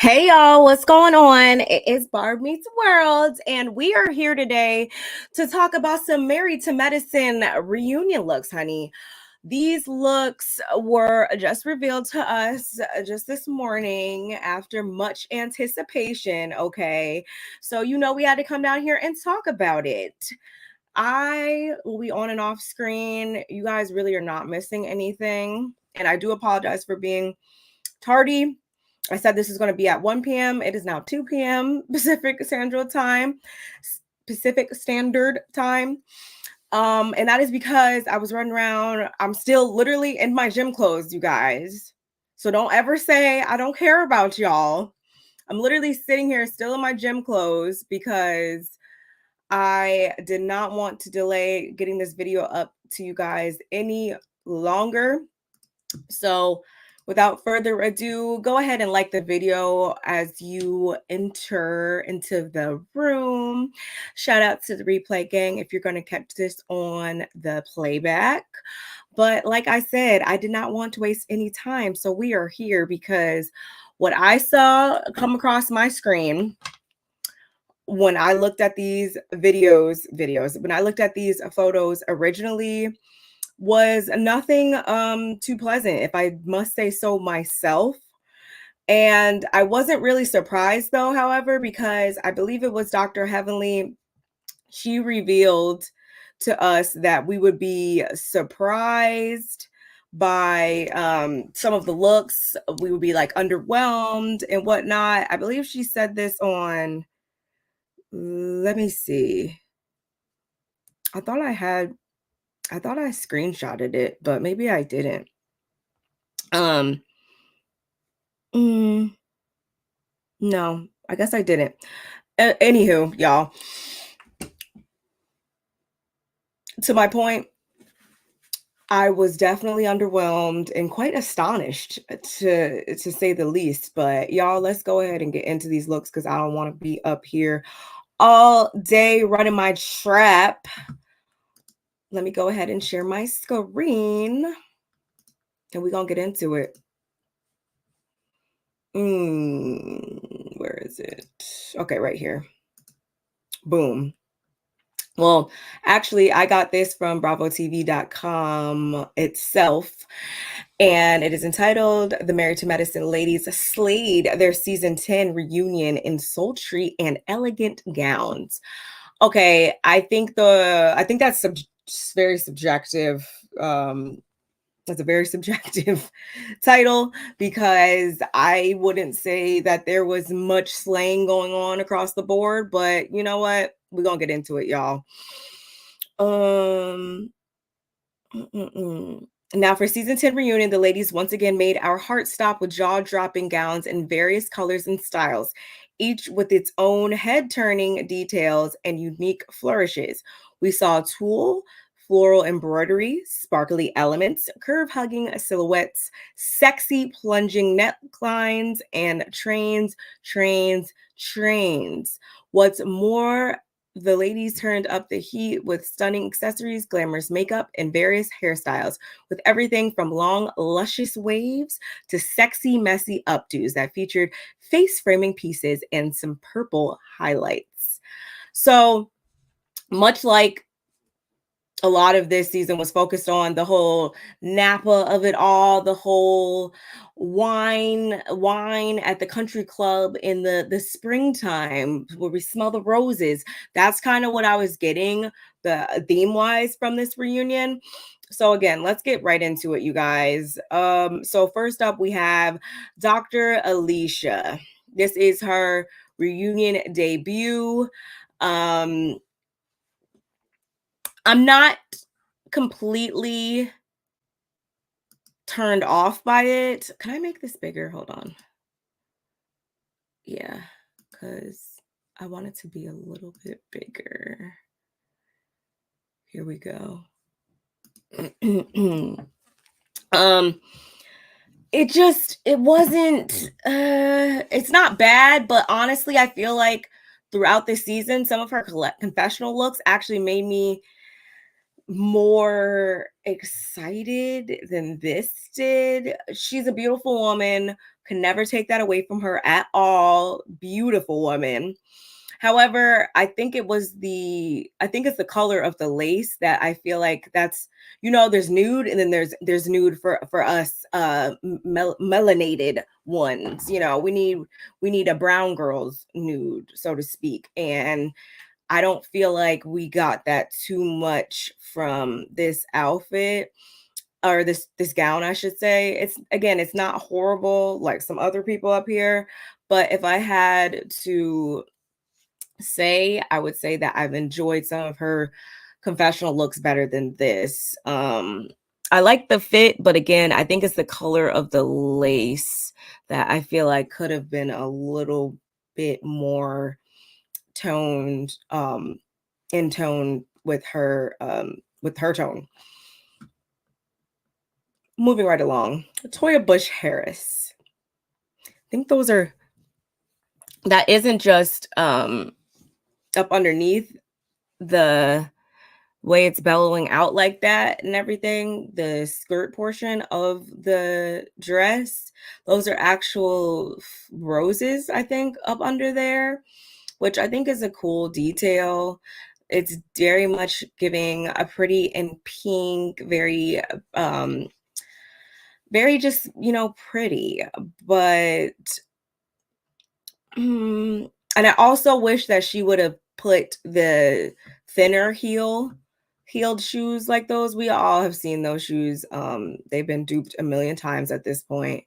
Hey y'all, what's going on? It is Barb Meets World, and we are here today to talk about some Married to Medicine reunion looks, honey. These looks were just revealed to us just this morning after much anticipation, okay? So, we had to come down here and talk about it. I will be on and off screen. You guys really are not missing anything. And I do apologize for being tardy. I said this is going to be at 1 p.m. It is now 2 p.m. Pacific Standard Time. And that is because I was running around. I'm still literally in my gym clothes, you guys. So don't ever say I don't care about y'all. I'm literally sitting here still in my gym clothes because I did not want to delay getting this video up to you guys any longer. So without further ado, go ahead and like the video as you enter into the room. Shout out to the replay gang if you're going to catch this on the playback. But like I said, I did not want to waste any time. So we are here because what I saw come across my screen when I looked at these when I looked at these photos originally, was nothing too pleasant, if I must say so myself. And I wasn't really surprised though, however, because I believe it was Dr. Heavenly. She revealed to us that we would be surprised by some of the looks. We would be like underwhelmed and whatnot. I believe she said this on, let me see. I thought I screenshotted it, but maybe I didn't. No, I guess I didn't. Anywho, y'all, to my point, I was definitely underwhelmed and quite astonished, to say the least. But y'all, let's go ahead and get into these looks because I don't want to be up here all day running my trap. Let me go ahead and share my screen and we're gonna get into it. Where is it? Okay, right here. Boom. Well, actually, I got this from bravotv.com itself, and it is entitled "The Married to Medicine Ladies Slayed Their Season 10 Reunion in Sultry and Elegant Gowns." Okay, I think that's very subjective. That's a very subjective title because I wouldn't say that there was much slaying going on across the board, but you know what? We're gonna get into it, y'all. Now for season 10 reunion, the ladies once again made our hearts stop with jaw-dropping gowns in various colors and styles, each with its own head-turning details and unique flourishes. We saw tulle, floral embroidery, sparkly elements, curve-hugging silhouettes, sexy plunging necklines, and trains. What's more, the ladies turned up the heat with stunning accessories, glamorous makeup, and various hairstyles, with everything from long, luscious waves to sexy, messy updos that featured face-framing pieces and some purple highlights. So, much like a lot of this season was focused on the whole Napa of it all, the whole wine at the country club in the springtime where we smell the roses. That's kind of what I was getting the theme wise from this reunion. So again, let's get right into it, you guys. So first up, we have Dr. Alicia. This is her reunion debut. I'm not completely turned off by it. Can I make this bigger? Hold on. Yeah, because I want it to be a little bit bigger. Here we go. It's not bad, but honestly, I feel like throughout this season, some of her confessional looks actually made me more excited than this did. She's a beautiful woman. Can never take that away from her at all. Beautiful woman. However, I think it's the color of the lace that I feel like that's, there's nude, and then there's nude for us melanated ones. We need a brown girl's nude, so to speak. And I don't feel like we got that too much from this outfit, or this gown, I should say. It's not horrible like some other people up here, but if I had to say, I would say that I've enjoyed some of her confessional looks better than this. I like the fit, but again, I think it's the color of the lace that I feel like could have been a little bit more toned, in tone with her tone. Moving right along, Toya Bush Harris. I think that isn't just up underneath the way it's bellowing out like that and everything, the skirt portion of the dress, those are actual roses, I think, up under there, which I think is a cool detail. It's very much giving a pretty and pink, very just, pretty. But and I also wish that she would have put the thinner heeled shoes like those. We all have seen those shoes. They've been duped a million times at this point.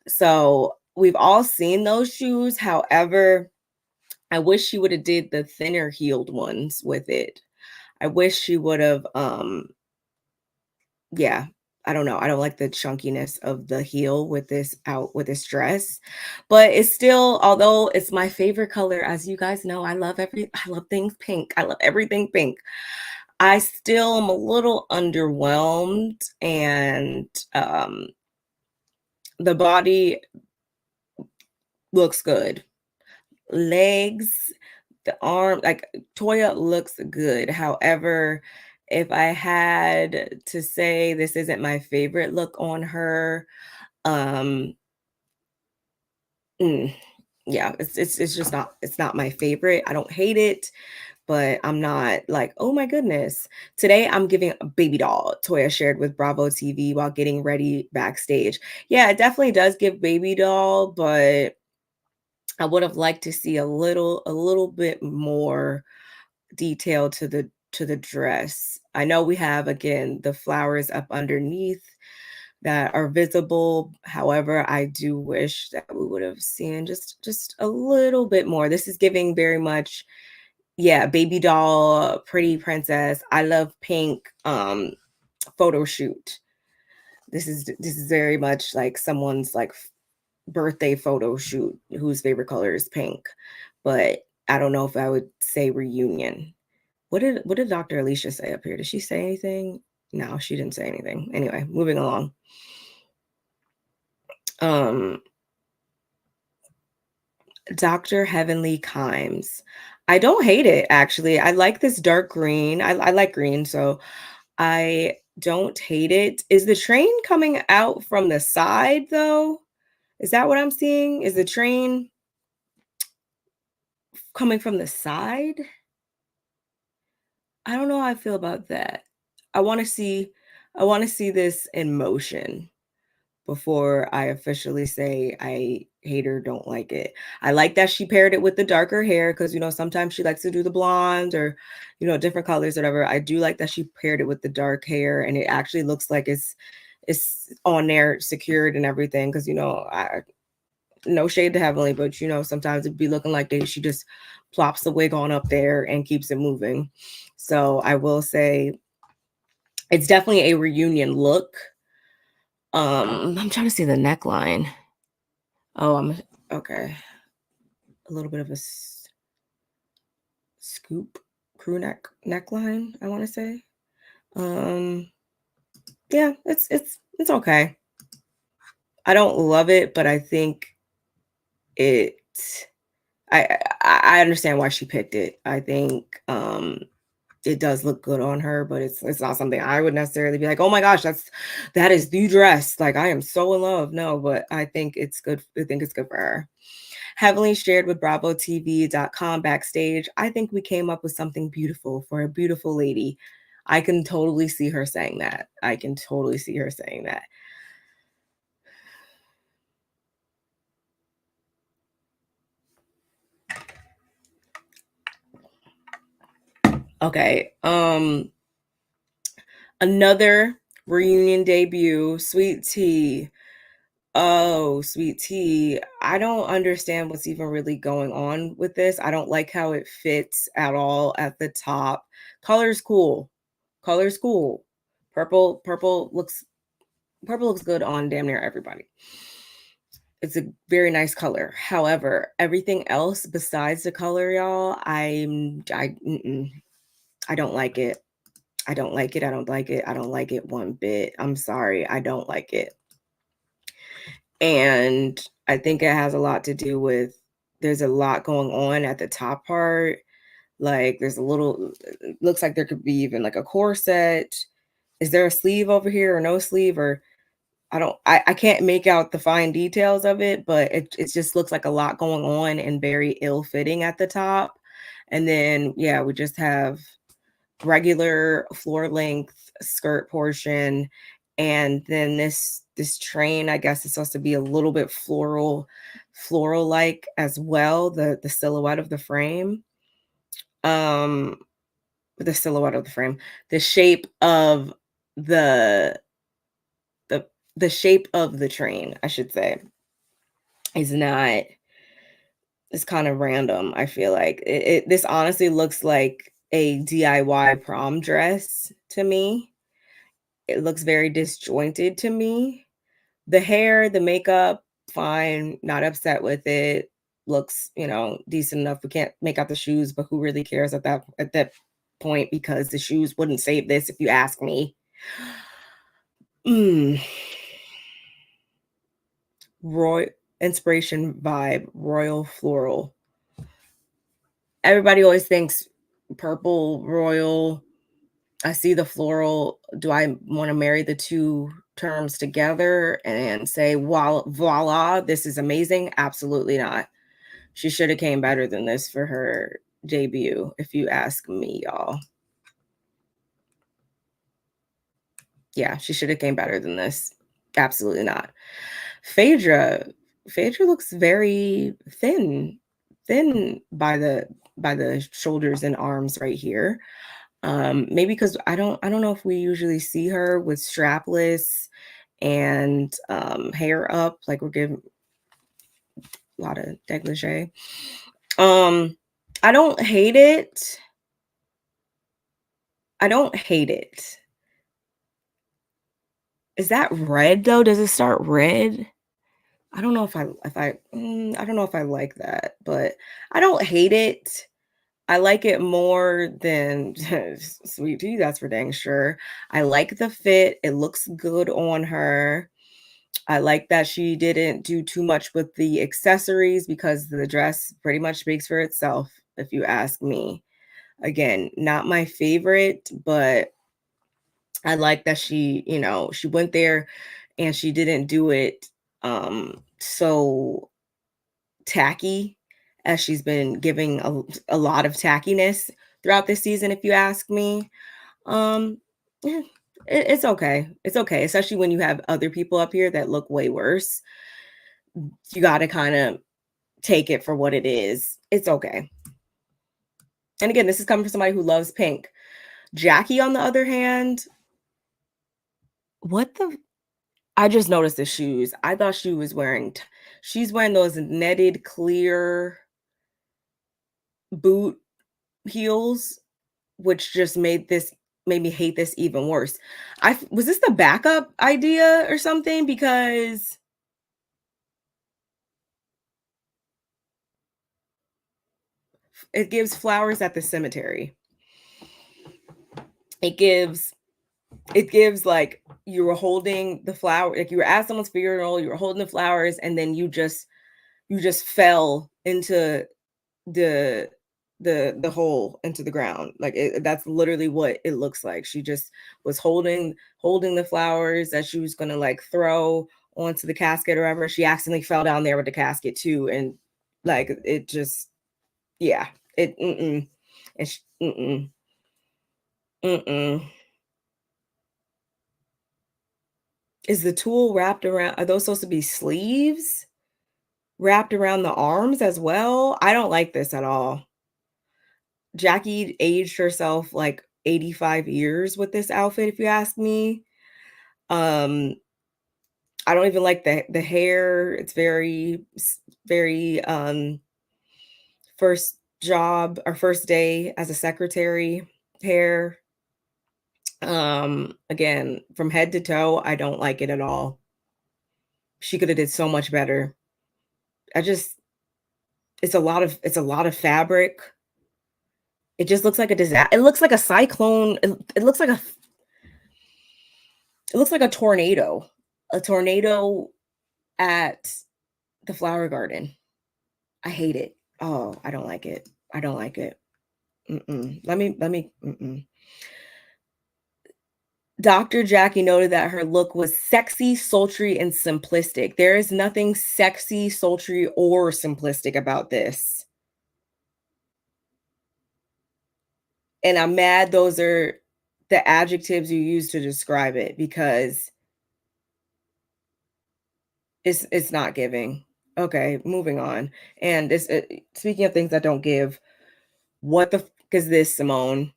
So we've all seen those shoes. However, I wish she would have did the thinner heeled ones with it. I wish she would have, yeah, I don't know. I don't like the chunkiness of the heel with this dress, but it's still, although it's my favorite color, as you guys know, I love things pink. I love everything pink. I still am a little underwhelmed, and the body looks good. Legs, the arm, like Toya looks good. However, if I had to say this isn't my favorite look on her, um, yeah, it's just not, it's not my favorite. I don't hate it, but I'm not like, oh my goodness. Today I'm giving a baby doll, Toya shared with Bravo TV while getting ready backstage. Yeah, it definitely does give baby doll, but I would have liked to see a little bit more detail to the dress. I know we have, again, the flowers up underneath that are visible. However, I do wish that we would have seen just a little bit more. This is giving very much, yeah, baby doll, pretty princess, I love pink photo shoot. This is very much like someone's like birthday photo shoot whose favorite color is pink. But I don't know if I would say reunion. What did Dr. Alicia say up here? Did she say anything? No, she didn't say anything. Anyway, moving along. Dr. Heavenly Kimes. I don't hate it, actually. I like this dark green. I like green, so I don't hate it. Is the train coming out from the side, though? Is that what I'm seeing? Is the train coming from the side? I don't know how I feel about that. I want to see this in motion before I officially say I hate her, don't like it. I like that she paired it with the darker hair because, sometimes she likes to do the blonde or, different colors, whatever. I do like that she paired it with the dark hair, and it actually looks like it's on there secured and everything because, no shade to Heavenly, but, sometimes it'd be looking like she just plops the wig on up there and keeps it moving. So I will say it's definitely a reunion look. I'm trying to see the neckline. Oh, okay. A little bit of a scoop crew neckline, I want to say. Yeah, it's okay. I don't love it, but I think I understand why she picked it. I think it does look good on her, but it's not something I would necessarily be like, "Oh my gosh, that is the dress. Like I am so in love." No, but I think it's good. I think it's good for her. Heavily shared with BravoTV.com backstage. I think we came up with something beautiful for a beautiful lady. I can totally see her saying that. I can totally see her saying that. Okay. Another reunion debut, Sweet Tea. Oh, Sweet Tea. I don't understand what's even really going on with this. I don't like how it fits at all at the top. Color's cool. Color's cool. Purple looks good on damn near everybody. It's a very nice color. However, everything else besides the color, y'all, I don't like it. I don't like it. I don't like it. I don't like it one bit. I'm sorry. I don't like it. And I think it has a lot to do with there's a lot going on at the top part. Like there's a little, it looks like there could be even like a corset. Is there a sleeve over here or no sleeve? Or I can't make out the fine details of it, but it just looks like a lot going on and very ill fitting at the top. And then, yeah, we just have regular floor length skirt portion, and then this train, I guess, is supposed to be a little bit floral like as well, the silhouette of the frame. um the silhouette of the frame, the shape of the the the shape of the train, I should say, is not, it's kind of random. I feel like this honestly looks like a DIY prom dress to me. It looks very disjointed to me. The hair, the makeup, fine, not upset with it. Looks, decent enough. We can't make out the shoes, but who really cares at that point, because the shoes wouldn't save this if you ask me. Mm. Roy inspiration vibe, royal floral. Everybody always thinks purple, royal. I see the floral. Do I want to marry the two terms together and say, voila, this is amazing? Absolutely not. She should have came better than this for her debut, if you ask me, y'all. Yeah, she should have came better than this. Absolutely not. Phaedra, Phaedra looks very thin by the shoulders and arms right here. Maybe because I don't know if we usually see her with strapless and hair up, like we're giving a lot of negligee. I don't hate it. I don't hate it. Is that red though? Does it start red? I don't know I don't know if I like that, but I don't hate it. I like it more than Sweet Tea, that's for dang sure. I like the fit. It looks good on her. I like that she didn't do too much with the accessories because the dress pretty much speaks for itself, if you ask me. Again, not my favorite, but I like that she went there and she didn't do it so tacky, as she's been giving a lot of tackiness throughout this season, if you ask me. Um, eh, it's okay. It's okay, especially when you have other people up here that look way worse. You got to kind of take it for what it is. It's okay. And again, this is coming from somebody who loves pink. Jackie, on the other hand, what the? I just noticed the shoes. I thought she was wearing, she's wearing those netted clear boot heels, which just made me hate this even worse. Was this the backup idea or something? Because it gives flowers at the cemetery. It gives like you were holding the flower, like you were at someone's funeral, you were holding the flowers, and then you just fell into the the hole into the ground. Like that's literally what it looks like. She just was holding the flowers that she was gonna like throw onto the casket or whatever. She accidentally fell down there with the casket too, and like it just yeah it and she, mm. Is the tulle wrapped around? Are those supposed to be sleeves wrapped around the arms as well? I don't like this at all. Jackie aged herself like 85 years with this outfit, if you ask me. Um, I don't even like the hair. It's very first job or first day as a secretary hair. Again, from head to toe, I don't like it at all. She could have did so much better. I just it's a lot of fabric. It just looks like a disaster. It looks like a cyclone. It looks like a tornado. A tornado at the flower garden. I hate it. Oh, I don't like it. I don't like it. Let me. Dr. Jackie noted that her look was sexy, sultry, and simplistic. There is nothing sexy, sultry, or simplistic about this. And I'm mad those are the adjectives you use to describe it because it's not giving. Okay, moving on. And this speaking of things that don't give, what the f is this, Simone?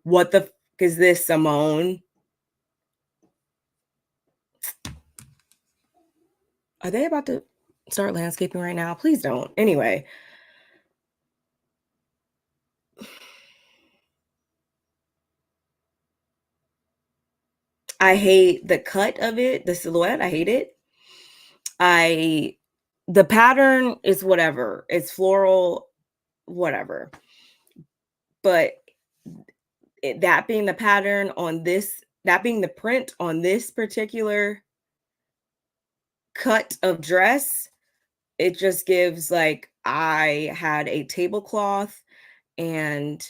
What the f is this, Simone? Are they about to start landscaping right now? Please don't. Anyway. I hate the cut of it, the silhouette, I hate it. The pattern is whatever. It's floral, whatever. But that being the pattern on this, that being the print on this particular cut of dress, it just gives like I had a tablecloth and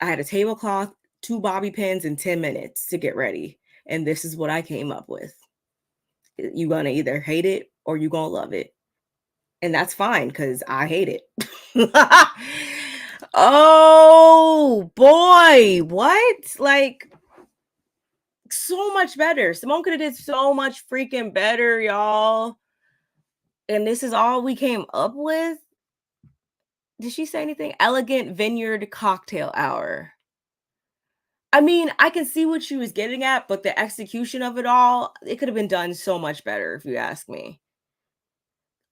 I had a tablecloth, 2 bobby pins, and 10 minutes to get ready. And this is what I came up with. You gonna either hate it or you gonna love it. And that's fine because I hate it. Oh boy, what? Like so much better. Simone could have did so much freaking better, y'all. And this is all we came up with. Did she say anything? Elegant Vineyard Cocktail Hour. I mean, I can see what she was getting at, but the execution of it all, it could have been done so much better, if you ask me.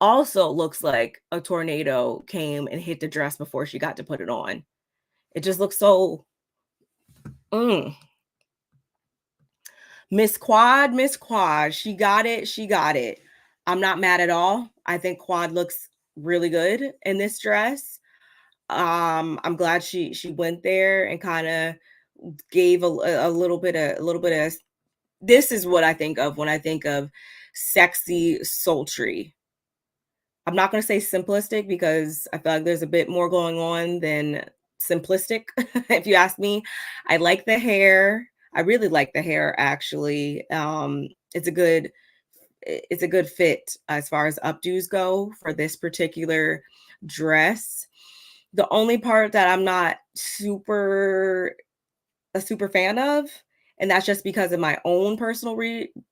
Also looks like a tornado came and hit the dress before she got to put it on. It just looks so Miss Quad, she got it, she got it. I'm not mad at all. I think Quad looks really good in this dress. I'm glad she went there and kind of gave a little bit of this is what I think of when I think of sexy, sultry. I'm not going to say simplistic because I feel like there's a bit more going on than simplistic. If you ask me, I like the hair. I really like the hair actually. It's a good fit as far as updos go for this particular dress. The only part that I'm not a super fan of, and that's just because of my own personal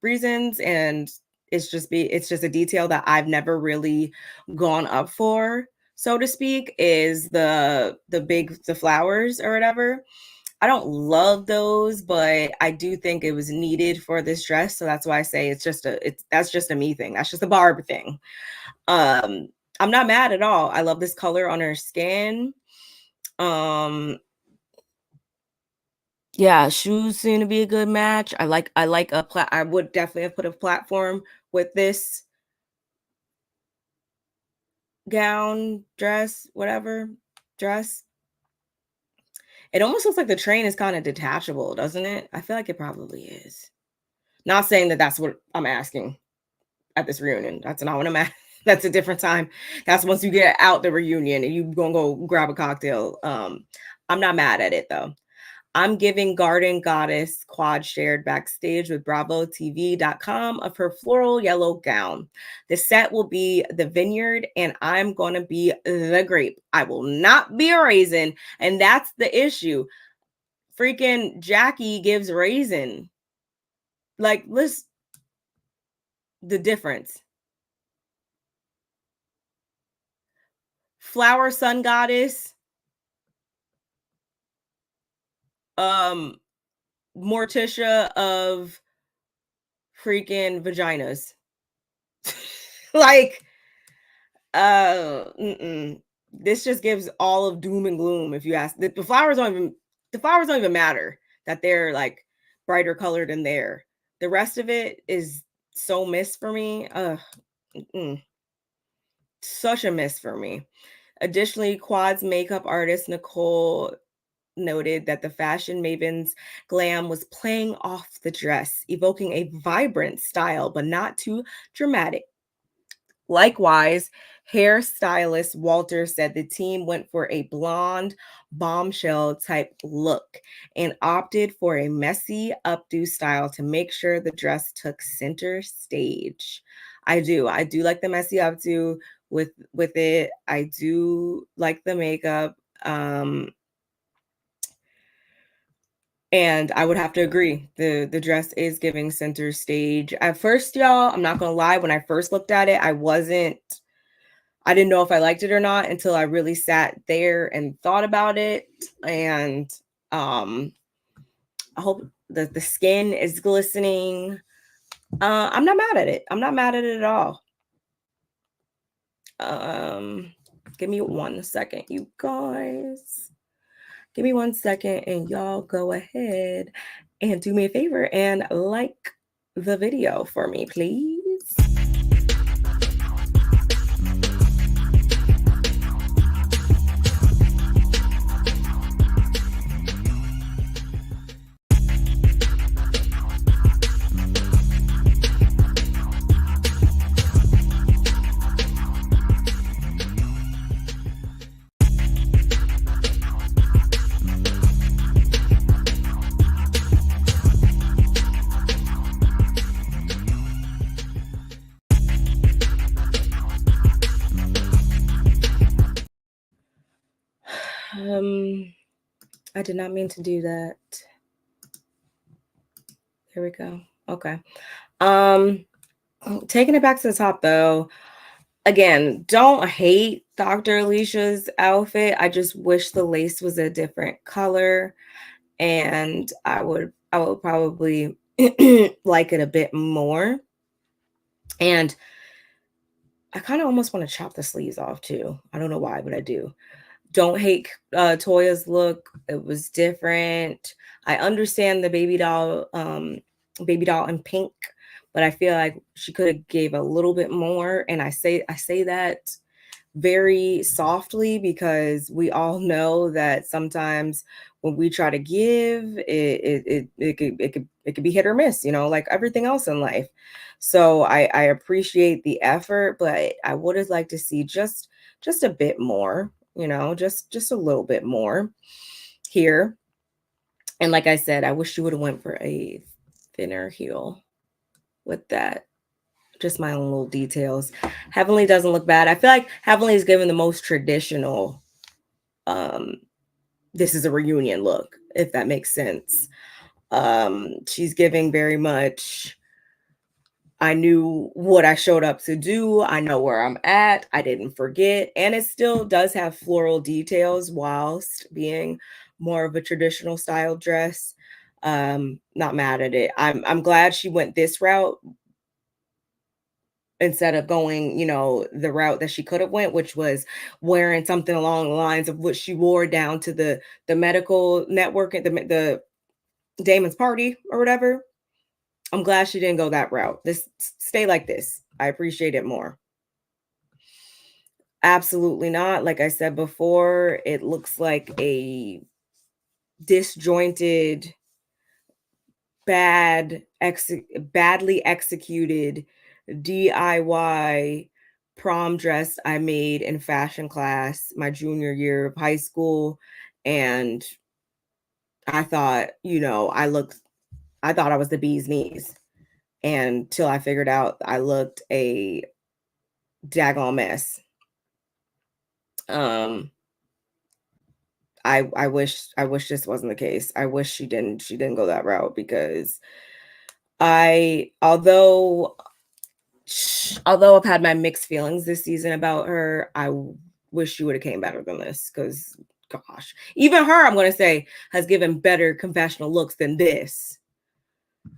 reasons, and it's just a detail that I've never really gone up for, so to speak, is the flowers or whatever. I don't love those, but I do think it was needed for this dress, so that's why I say that's just a me thing. That's just a Barb thing. Um, I'm not mad at all. I love this color on her skin. Um, Yeah, shoes seem to be a good match. I would definitely have put a platform with this gown, dress, whatever, dress. It almost looks like the train is kind of detachable, doesn't it? I feel like it probably is. Not saying that that's what I'm asking at this reunion. That's not what I'm asking. That's a different time. That's once you get out the reunion and you gonna go grab a cocktail. I'm not mad at it though. I'm giving Garden Goddess quad shared backstage with BravoTV.com of her floral yellow gown. The set will be the vineyard, and I'm going to be the grape. I will not be a raisin. And that's the issue. Freaking Jackie gives raisin. Like, listen, the difference. Flower Sun Goddess, um, Morticia of freaking vaginas. Like, this just gives all of doom and gloom. If you ask, the flowers don't even matter that they're like brighter colored in there. The rest of it is so miss for me. Such a miss for me. Additionally, Quad's makeup artist Nicole noted that the fashion maven's glam was playing off the dress, evoking a vibrant style but not too dramatic. Likewise, hairstylist Walter said the team went for a blonde bombshell type look and opted for a messy updo style to make sure the dress took center stage. I do like the messy updo with it. I do like the makeup. And I would have to agree. The dress is giving center stage. At first, y'all, I'm not gonna lie, when I first looked at it, I didn't know if I liked it or not until I really sat there and thought about it. And I hope that the skin is glistening. I'm not mad at it. I'm not mad at it at all. Give me 1 second, you guys. Give me 1 second and y'all go ahead and do me a favor and like the video for me, please. I did not mean to do that. Here we go. Okay. Taking it back to the top though. Again, don't hate Dr. Alicia's outfit. I just wish the lace was a different color, and I would probably like it a bit more. And I kind of almost want to chop the sleeves off too. I don't know why, but I do. Don't hate Toya's look. It was different. I understand the baby doll in pink, but I feel like she could have gave a little bit more. And I say that very softly because we all know that sometimes when we try to give, it could be hit or miss, like everything else in life. So I appreciate the effort, but I would have liked to see just a bit more, just a little bit more here. And like I said, I wish you would have went for a thinner heel with that. Just my own little details. Heavenly doesn't look bad. I feel like Heavenly is given the most traditional this is a reunion look, if that makes sense. She's giving very much, I knew what I showed up to do. I know where I'm at. I didn't forget. And it still does have floral details whilst being more of a traditional style dress. Not mad at it. I'm glad she went this route instead of going, the route that she could have went, which was wearing something along the lines of what she wore down to the medical network at the Damon's party or whatever. I'm glad she didn't go that route. This stay like this. I appreciate it more. Absolutely not. Like I said before, it looks like a disjointed, badly executed DIY prom dress I made in fashion class my junior year of high school. And I thought, I thought I was the bee's knees. And till I figured out I looked a daggone mess. I wish this wasn't the case. I wish she didn't go that route, because although I've had my mixed feelings this season about her, I wish she would have came better than this, because gosh, even her, I'm going to say, has given better confessional looks than this.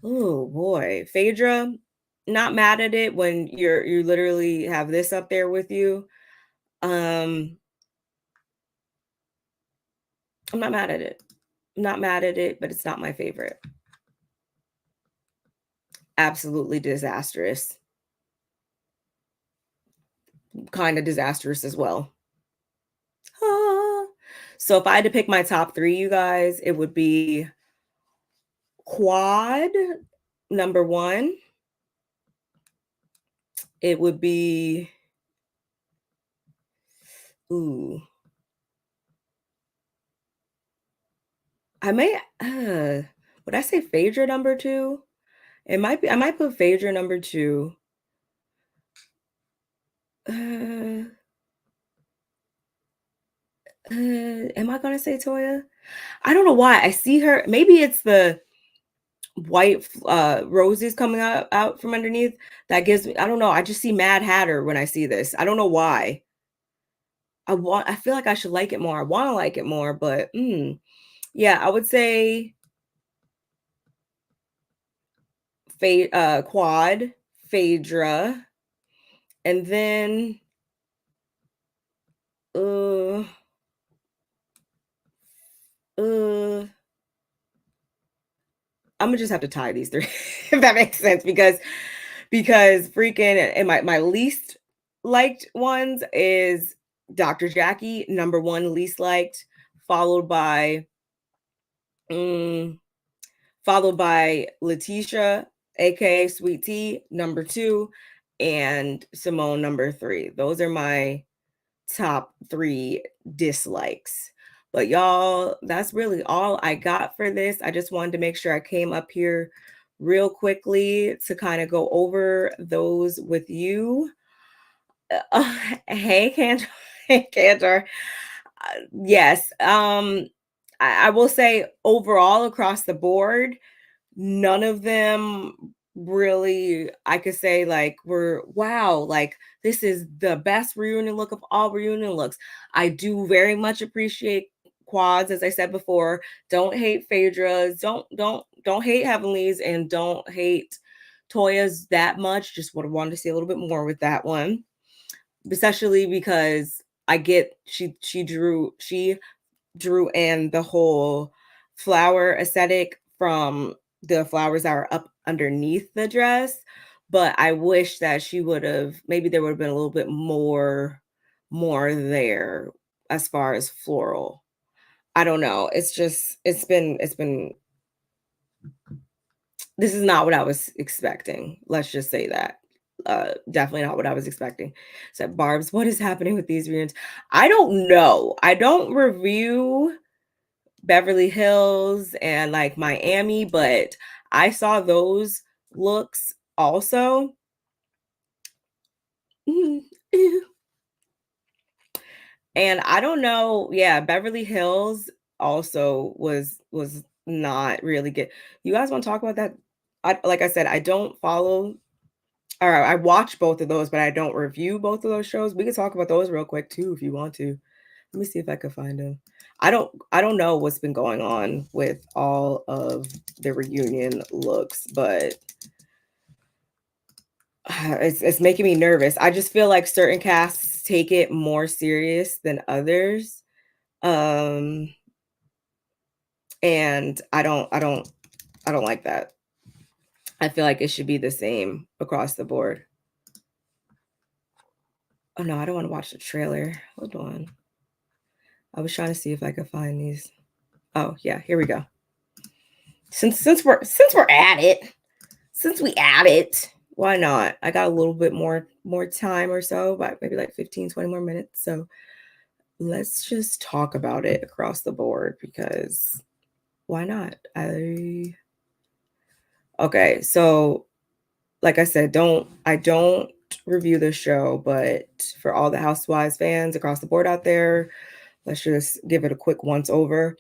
Oh boy, Phaedra, not mad at it when you literally have this up there with you. I'm not mad at it. I'm not mad at it, but it's not my favorite. Absolutely disastrous. Kind of disastrous as well. So if I had to pick my top 3, you guys, it would be Quad, number 1. It would be, I may, would I say Phaedra number 2? It might be, I might put Phaedra number 2. Am I gonna say Toya? I don't know why. I see her. Maybe it's the white roses coming out from underneath that gives me. I don't know. I just see Mad Hatter when I see this. I don't know why. I feel like I should like it more. I want to like it more, but yeah, I would say Quad, Phaedra, and then I'm gonna just have to tie these 3 if that makes sense, because freaking, and my least liked ones is Dr. Jackie, number 1 least liked, followed by Letitia, aka Sweet Tea, number 2, and Simone, number 3. Those are my top 3 dislikes. But y'all, that's really all I got for this. I just wanted to make sure I came up here real quickly to kind of go over those with you. Hey, Cantor. Hey, Cantor. Yes. I will say overall across the board, none of them really, I could say, like, were wow, like this is the best reunion look of all reunion looks. I do very much appreciate Quads, as I said before. Don't hate Phaedra's, don't hate Heavenly's, and don't hate Toya's that much. Just would have wanted to see a little bit more with that one, especially because I get she drew in the whole flower aesthetic from the flowers that are up underneath the dress. But I wish that she would have, maybe there would have been a little bit more there as far as floral. I don't know. It's been this is not what I was expecting. Let's just say that. Definitely not what I was expecting. So Barb's, what is happening with these reunions? I don't know. I don't review Beverly Hills and like Miami, but I saw those looks also. And I don't know, yeah, Beverly Hills also was not really good. You guys want to talk about that? Like I said, I don't follow, or I watch both of those, but I don't review both of those shows. We can talk about those real quick too if you want to. Let me see if I can find them. I don't know what's been going on with all of the reunion looks, but it's making me nervous. I just feel like certain casts take it more serious than others. And I don't like that. I feel like it should be the same across the board. Oh no, I don't want to watch the trailer. Hold on. I was trying to see if I could find these. Oh yeah, here we go. Since we're at it, why not? I got a little bit more more time or so, but maybe like 15, 20 more minutes. So let's just talk about it across the board because why not? Okay, so like I said, I don't review the show, but for all the Housewives fans across the board out there, let's just give it a quick once over.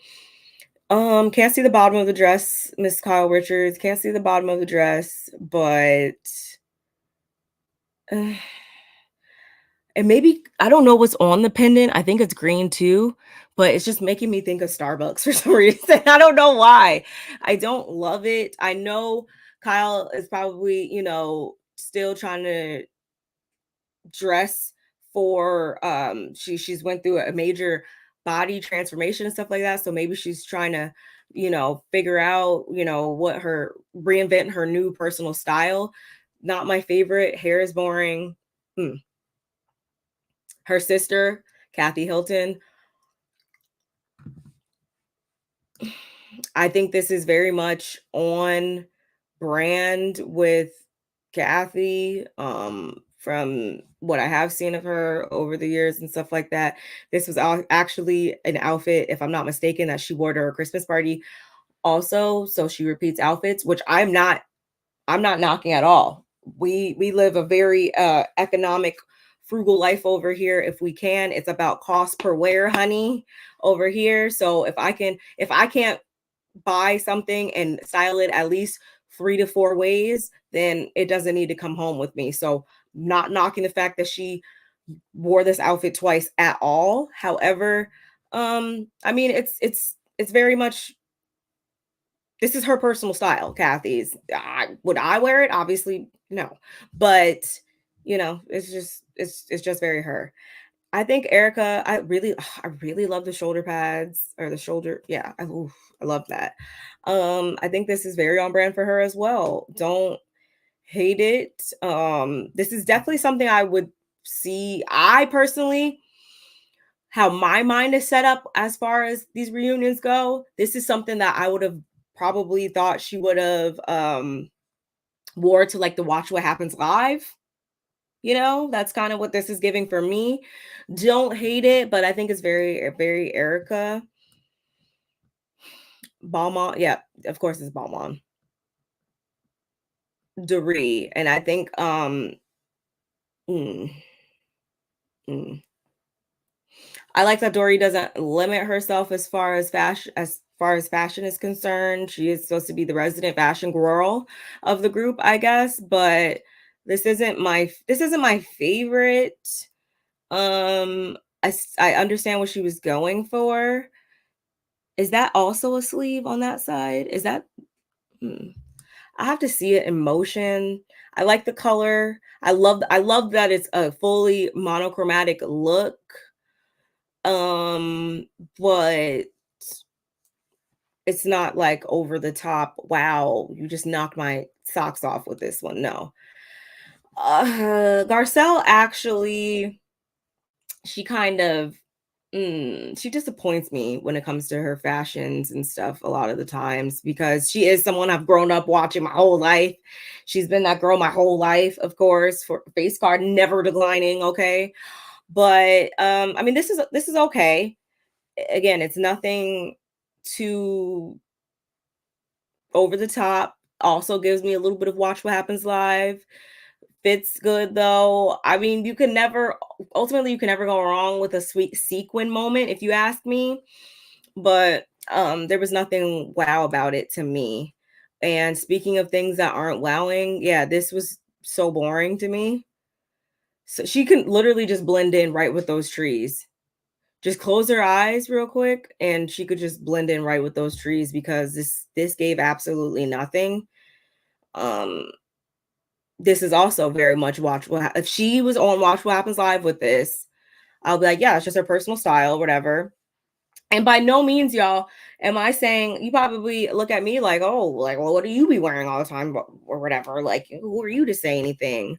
Can't see the bottom of the dress, Miss Kyle Richards. Can't see the bottom of the dress, but uh, and maybe I don't know what's on the pendant. I think it's green too, but it's just making me think of Starbucks for some reason. I don't know why. I don't love it. I know Kyle is probably, still trying to dress for she's went through a major body transformation and stuff like that, so maybe she's trying to figure out what her reinvent her new personal style. Not my favorite. Hair is boring. Her sister Kathy Hilton, I think this is very much on brand with Kathy, from what I have seen of her over the years and stuff like that. This was actually an outfit, if I'm not mistaken, that she wore to her Christmas party also. So she repeats outfits, which I'm not knocking at all. We live a very economic, frugal life over here. If we can, it's about cost per wear, honey, over here. So if I can't buy something and style it at least 3 to 4 ways, then it doesn't need to come home with me. So not knocking the fact that she wore this outfit twice at all. However, I mean it's very much, this is her personal style, Kathy's. Would I wear it? Obviously, no. But it's just very her. I think Erica, I really love the shoulder pads or the shoulder. Yeah, I love that. I think this is very on brand for her as well. Don't hate it. This is definitely something I would see. I personally, how my mind is set up as far as these reunions go, this is something that I would have probably thought she would have wore to like the Watch What Happens Live. That's kind of what this is giving for me. Don't hate it, but I think it's very, very Erica. Balmain, yeah, of course it's Balmain. Doree, and I think mm, mm. I like that Dory doesn't limit herself as far as fashion is concerned. She is supposed to be the resident fashion girl of the group, I guess, but this isn't my favorite. I understand what she was going for. Is that also a sleeve on that side? Is that hmm. I have to see it in motion. I like the color. I love that it's a fully monochromatic look. Um, but it's not like over the top. Wow, you just knocked my socks off with this one. No. Garcelle actually, she kind of she disappoints me when it comes to her fashions and stuff a lot of the times because she is someone I've grown up watching my whole life. She's been that girl my whole life, of course, for face card never declining, okay? But I mean this is okay. Again, it's nothing too over the top. Also gives me a little bit of Watch What Happens Live. Fits good though. I mean, ultimately you can never go wrong with a sweet sequin moment if you ask me, but there was nothing wow about it to me. And speaking of things that aren't wowing, yeah, this was so boring to me. So she can literally just blend in right with those trees. Just close her eyes real quick and she could just blend in right with those trees because this gave absolutely nothing. Um this is also very much if she was on Watch What Happens Live with this, I'll be like, yeah, it's just her personal style, whatever. And by no means, y'all, am I saying, you probably look at me like, oh, like, well, what do you be wearing all the time or whatever? Like, who are you to say anything?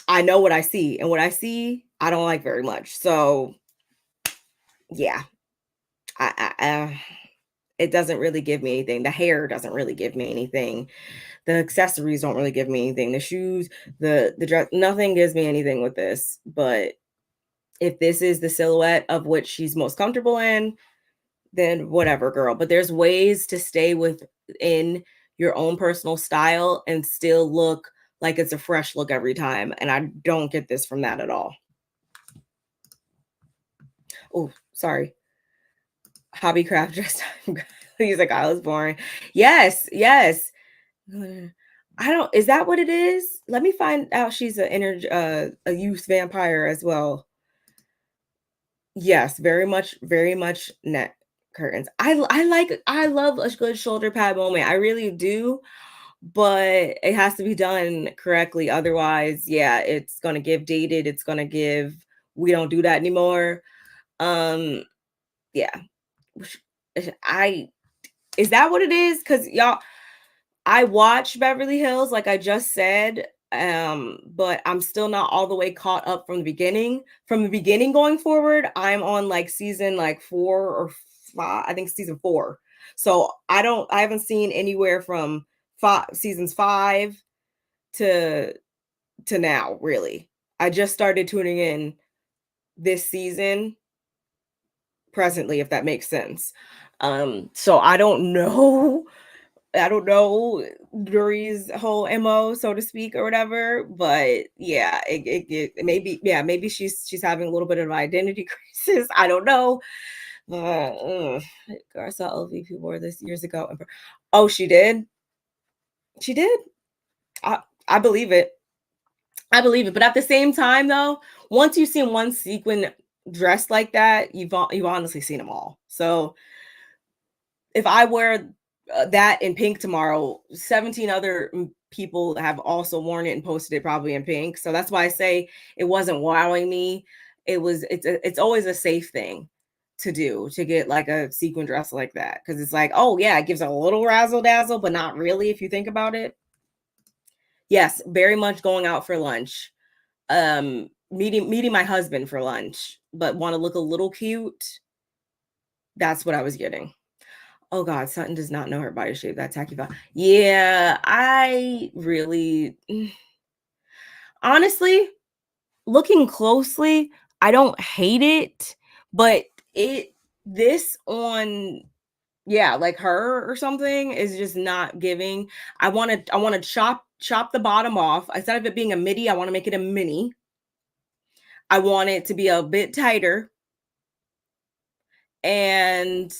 I know what I see, and what I see, I don't like very much. So, yeah, I it doesn't really give me anything. The hair doesn't really give me anything. The accessories don't really give me anything. The shoes, the dress, nothing gives me anything with this. But if this is the silhouette of which she's most comfortable in, then whatever, girl. But there's ways to stay within your own personal style and still look like it's a fresh look every time. And I don't get this from that at all. Oh, sorry. Hobbycraft dress time. He's like, I was boring. Yes, yes. I don't, is that what it is? Let me find out she's a youth vampire as well. Yes, very much neck curtains. I love a good shoulder pad moment. I really do, but it has to be done correctly. Otherwise, yeah, it's gonna give dated. It's gonna give we don't do that anymore. Um, yeah. I is that what it is? Because y'all, I watch Beverly Hills, like I just said, but I'm still not all the way caught up from the beginning. From the beginning going forward, I'm on like season like 4 or 5, I think season 4. So I haven't seen anywhere from seasons 5 to now, really. I just started tuning in this season presently, if that makes sense. So I don't know Duri's whole MO, so to speak, or whatever. But yeah, it maybe, yeah, maybe she's having a little bit of an identity crisis. I don't know. I saw LVP wore this years ago. Oh, she did. She did. I believe it. I believe it. But at the same time, though, once you've seen one sequin dressed like that, you've honestly seen them all. So if I wear that in pink tomorrow, 17 other people have also worn it and posted it probably in pink. So that's why I say it wasn't wowing me. It's always a safe thing to do, to get like a sequin dress like that, because it's like, oh yeah, it gives a little razzle dazzle, but not really if you think about it. Yes, very much going out for lunch. Meeting my husband for lunch, but want to look a little cute. That's what I was getting. Oh God, Sutton does not know her body shape. That tacky vibe. Yeah, I really, honestly, looking closely, I don't hate it, but this on, yeah, like her or something is just not giving. I want to chop the bottom off. Instead of it being a midi, I want to make it a mini. I want it to be a bit tighter and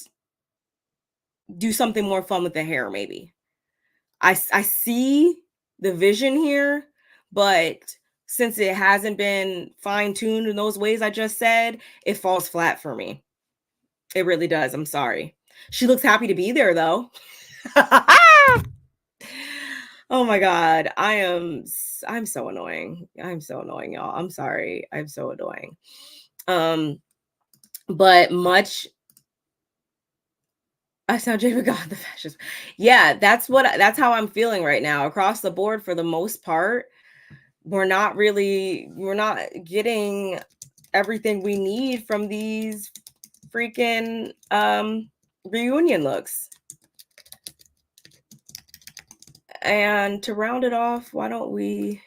do something more fun with the hair, maybe. I see the vision here, but since it hasn't been fine-tuned in those ways I just said, it falls flat for me. It really does. I'm sorry. She looks happy to be there though. Oh my God. I'm so annoying. I'm so annoying, y'all. I'm sorry. I'm so annoying. But much I sound David God the fascist. Yeah, that's how I'm feeling right now across the board for the most part. We're not getting everything we need from these freaking reunion looks. And to round it off, why don't we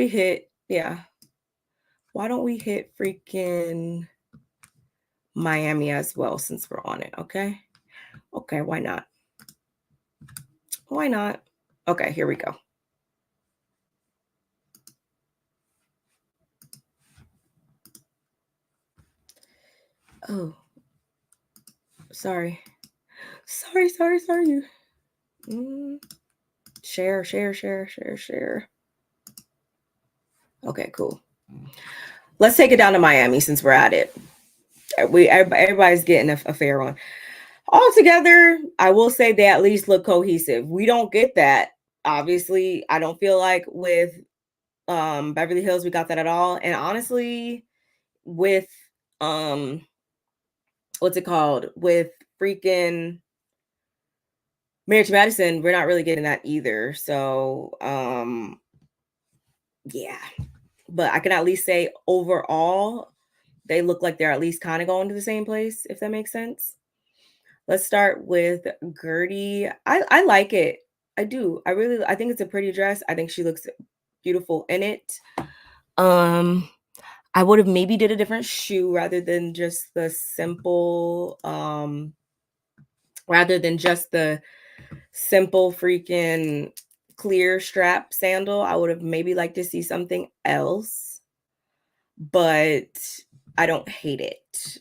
hit, yeah, why don't we hit freaking Miami as well, since we're on it? Okay, why not? Okay, here we go. Oh, sorry. Share. Okay, cool. Let's take it down to Miami since we're at it. Everybody's getting a fair one. Altogether, I will say they at least look cohesive. We don't get that. Obviously, I don't feel like with Beverly Hills we got that at all. And honestly, with what's it called? With freaking Marriage to Madison, we're not really getting that either. So yeah. But I can at least say overall, they look like they're at least kind of going to the same place, if that makes sense. Let's start with Gertie. I like it. I do. I think it's a pretty dress. I think she looks beautiful in it. Um, I would have maybe did a different shoe rather than just the simple, rather than just the simple freaking clear strap sandal. I would have maybe liked to see something else, but I don't hate it.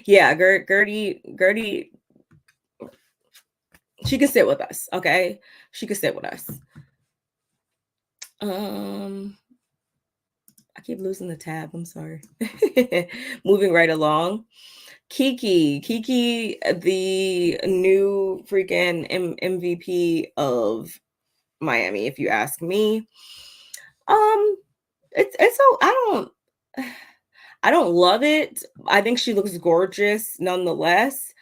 Yeah, Gertie, she can sit with us, okay? She can sit with us. Um, I keep losing the tab. I'm sorry. Moving right along. Kiki, the new freaking MVP of Miami, if you ask me. It's so I don't love it. I think she looks gorgeous nonetheless.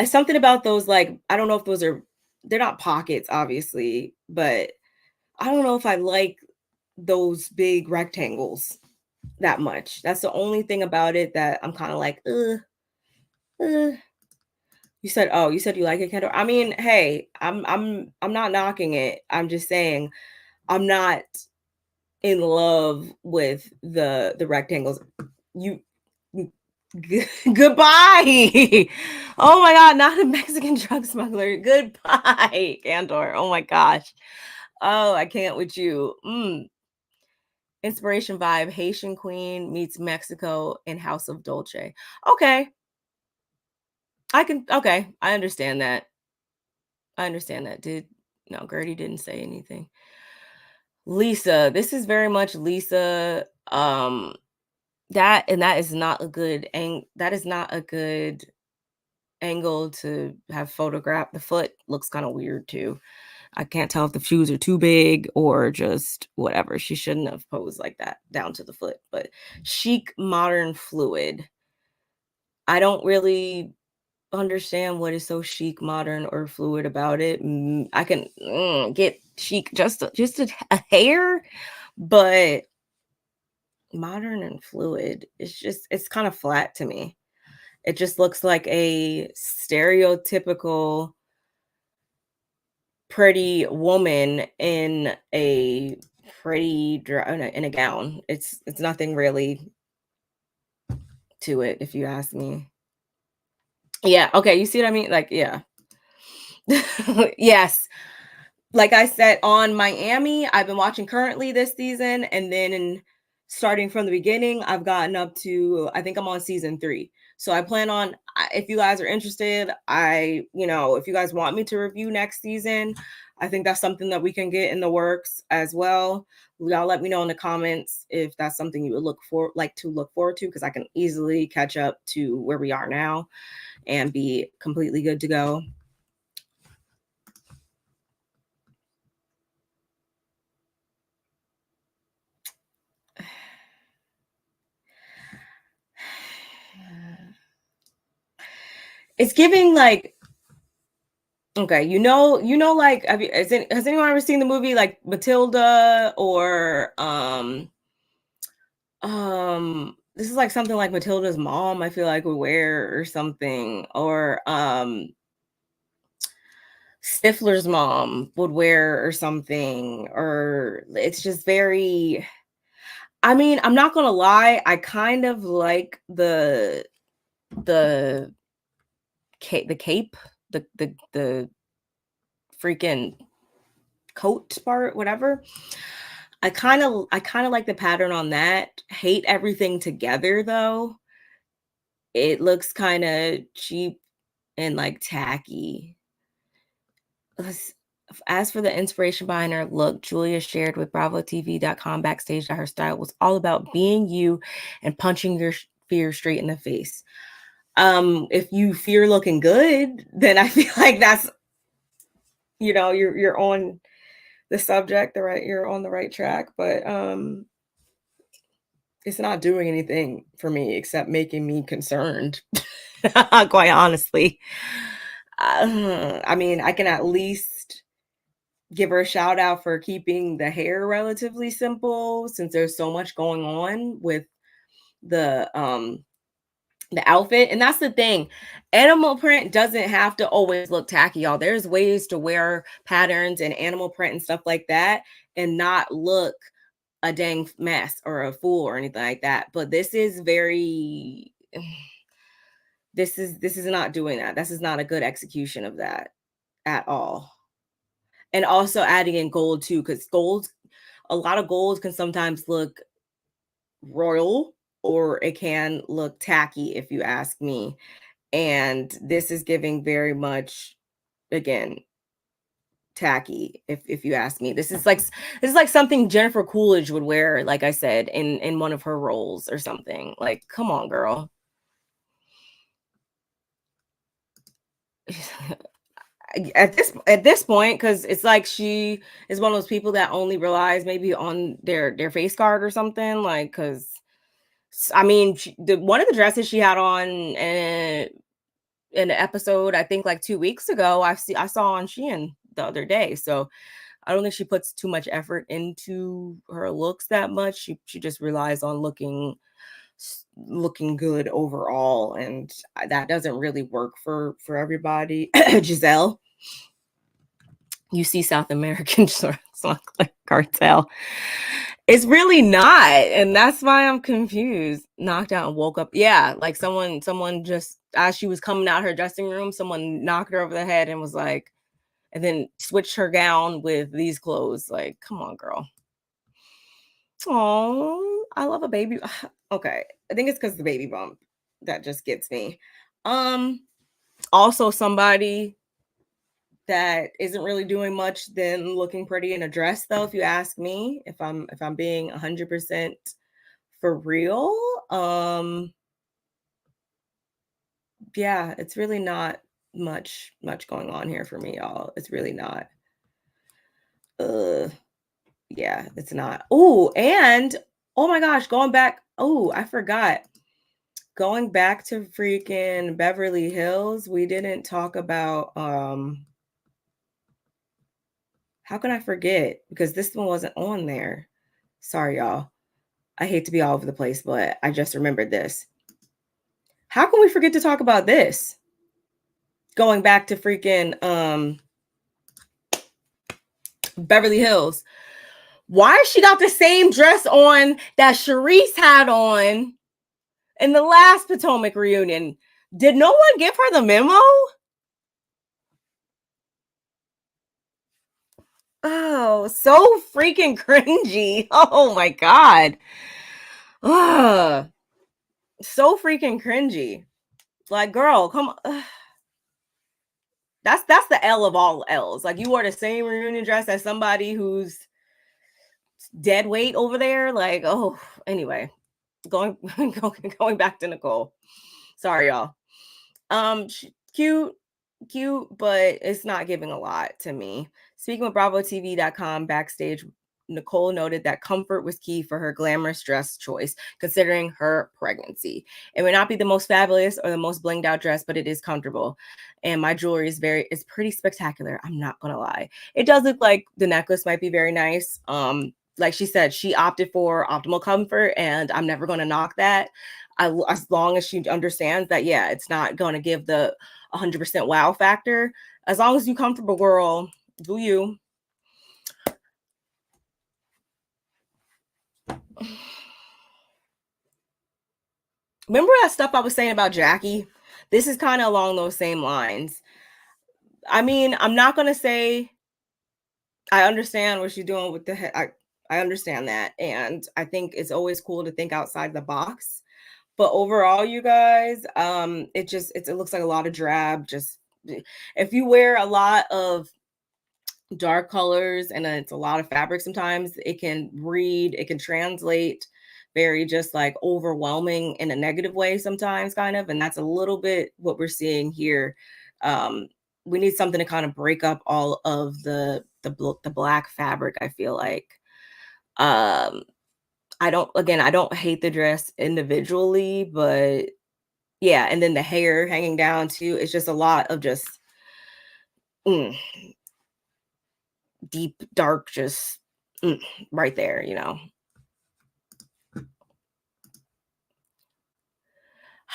Something about those, like, I don't know if those are, they're not pockets, obviously, but I don't know if I like those big rectangles that much. That's the only thing about it that I'm kind of like, uh. You said you like it, Kendall. I mean, hey, I'm not knocking it. I'm just saying I'm not in love with the rectangles. You goodbye. Oh my god, not a Mexican drug smuggler. Goodbye, Candor. Oh my gosh. Oh, I can't with you. Inspiration vibe, Haitian Queen meets Mexico in House of Dolce. Okay. Okay. I understand that. I understand that. No, Gertie didn't say anything. Lisa, this is very much Lisa. That is not a good that is not a good angle to have photographed. The foot looks kind of weird too. I can't tell if the shoes are too big or just whatever. She shouldn't have posed like that down to the foot. But chic, modern, fluid. I don't really understand what is so chic, modern, or fluid about it. I can get chic just a hair, but modern and fluid, it's kind of flat to me. It just looks like a stereotypical pretty woman in a in a gown. It's nothing really to it, if you ask me. Yeah, okay, you see what I mean? Like, yeah. Yes. Like I said, on Miami, I've been watching currently this season, and then starting from the beginning, I've gotten up to, I think I'm on season 3. So I plan on, if you guys are interested, if you guys want me to review next season, I think that's something that we can get in the works as well. Y'all let me know in the comments if that's something you would look forward to, because I can easily catch up to where we are now and be completely good to go. It's giving like, okay, like, has anyone ever seen the movie like Matilda, or this is like something like Matilda's mom, I feel like, would wear, or something, or Stifler's mom would wear, or something, or it's just very, I mean, I'm not gonna lie, I kind of like the cape, the freaking coat part, whatever. I kind of like the pattern on that. Hate everything together though. It looks kind of cheap and like tacky. As for the inspiration behind her look, Julia shared with BravoTV.com backstage that her style was all about being you and punching your fear straight in the face. If you fear looking good, then I feel like that's, you're on the subject, you're on the right track, but it's not doing anything for me except making me concerned. Quite honestly. I mean, I can at least give her a shout out for keeping the hair relatively simple, since there's so much going on with the the outfit. And that's the thing. Animal print doesn't have to always look tacky, y'all. There's ways to wear patterns and animal print and stuff like that and not look a dang mess or a fool or anything like that. But this is very this is not doing that. This is not a good execution of that at all. And also adding in gold too, because gold, a lot of gold can sometimes look royal or it can look tacky if you ask me. And this is giving very much, again, tacky if you ask me. This is like something Jennifer Coolidge would wear, like I said, in one of her roles or something. Like, come on, girl. At this point, because it's like she is one of those people that only relies maybe on their face card or something, like, because I mean, one of the dresses she had on in the episode, I think like 2 weeks ago, I saw on Shein the other day. So I don't think she puts too much effort into her looks that much. She just relies on looking good overall, and that doesn't really work for everybody. Giselle, you see South American shorts look like cartel. It's really not, and that's why I'm confused. Knocked out and woke up. Yeah, like someone just as she was coming out her dressing room, someone knocked her over the head and was like, and then switched her gown with these clothes. Like, come on, girl. Oh, I love a baby. Okay, I think it's because the baby bump that just gets me. Also somebody that isn't really doing much than looking pretty in a dress, though, if you ask me, if I'm being 100% for real. Yeah, it's really not much going on here for me, y'all. It's really not. uh yeah, it's not. Oh, and oh my gosh, going back, oh, I forgot, going back to freaking Beverly Hills, we didn't talk about how can I forget? Because this one wasn't on there. Sorry, y'all. I hate to be all over the place, but I just remembered this. How can we forget to talk about this? Going back to freaking Beverly Hills. Why she got the same dress on that Charisse had on in the last Potomac reunion? Did no one give her the memo? Oh, so freaking cringy. Oh my God. Ugh. So freaking cringy. Like, girl, come on. That's the L of all L's. Like, you wore the same reunion dress as somebody who's dead weight over there. Like, oh, anyway, going going back to Nicole. Sorry, y'all. Cute, cute, but it's not giving a lot to me. Speaking with BravoTV.com backstage, Nicole noted that comfort was key for her glamorous dress choice, considering her pregnancy. It may not be the most fabulous or the most blinged out dress, but it is comfortable. And my jewelry is pretty spectacular. I'm not gonna lie. It does look like the necklace might be very nice. Like she said, she opted for optimal comfort, and I'm never gonna knock that. As long as she understands that, yeah, it's not gonna give the 100% wow factor. As long as you comfortable, girl, do you. Remember that stuff I was saying about Jackie? This is kind of along those same lines. I mean, I'm not gonna say I understand what she's doing with the I understand that, and I think it's always cool to think outside the box. But overall, you guys, it looks like a lot of drab. Just if you wear a lot of dark colors and it's a lot of fabric, sometimes it can translate very just like overwhelming in a negative way sometimes, kind of, and that's a little bit what we're seeing here. um we need something to kind of break up all of the black fabric, I feel like. um I don't hate the dress individually, but yeah, and then the hair hanging down too, it's just a lot of just mm, deep dark, just right there.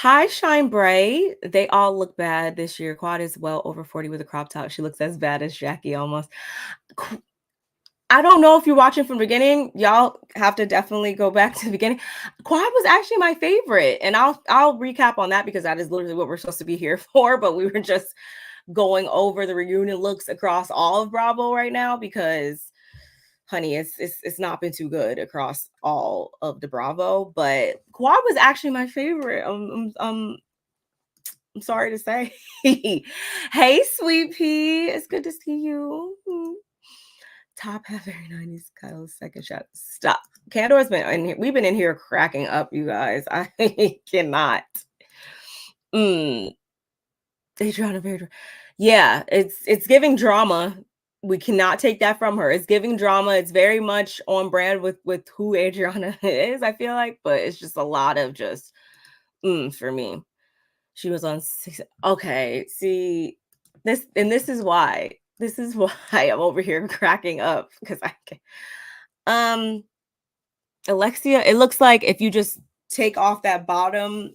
Hi, Shine Bright. They all look bad this year. Quad is well over 40 with a crop top. She looks as bad as Jackie almost. I don't know if you're watching from the beginning. Y'all have to definitely go back to the beginning. Quad was actually my favorite, and I'll recap on that because that is literally what we're supposed to be here for. But we were just going over the reunion looks across all of Bravo right now because, honey, it's not been too good across all of the Bravo. But Quad was actually my favorite. I'm sorry to say. Hey, sweet pea, it's good to see you. Top half very 90s cuddle second shot. Stop. Candor's been in here. We've been in here cracking up, you guys. I cannot. Adriana very. Yeah, it's giving drama. We cannot take that from her. It's giving drama. It's very much on brand with who Adriana is, I feel like, but it's just a lot of just for me. She was on 6. Okay, see this, and this is why. This is why I'm over here cracking up because I can. Alexia, it looks like if you just take off that bottom